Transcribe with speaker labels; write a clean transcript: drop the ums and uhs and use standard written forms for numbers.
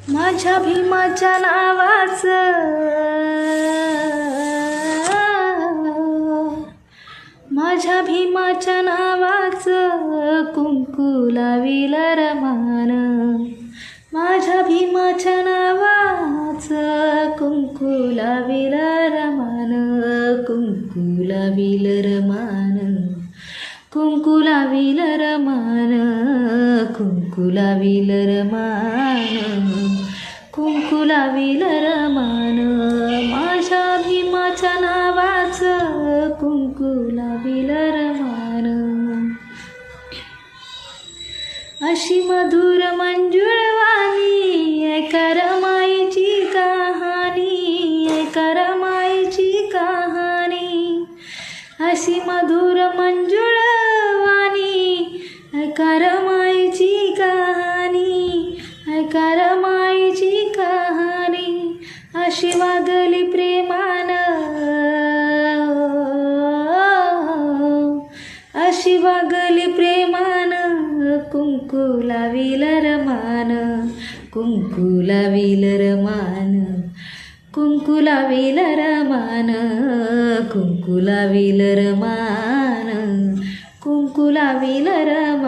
Speaker 1: माझ्या भीमाच्या नावाचं माझ्या भीमाच्या नावाचं कुंकू लाविल रमान माझ्या भीमाच्या नावाचं कुंकू लाविल रमान कुंकू लाविल रमान कुंकू लाविल रमान कुंकू लाविल रमान कुंकू लाविल रमान माझ्या भीमाच्या नावाचं कुंकू लाविल रमान अशी मधुर मंजुळवाणी ऐका रमाईची कहाणी ऐका रमाईची कहाणी अशी मधुर मंजुळवाणी ऐका रमाईची कहाणी ऐका रमाईची कहाणी अशी वागली प्रेमानं अशी वागली प्रेमानं कुंकू लाविल रमान कुंकू लाविल रमान कुंकू लाविल रमान कुंकू लाविल रमान कुंकू लाविल रमान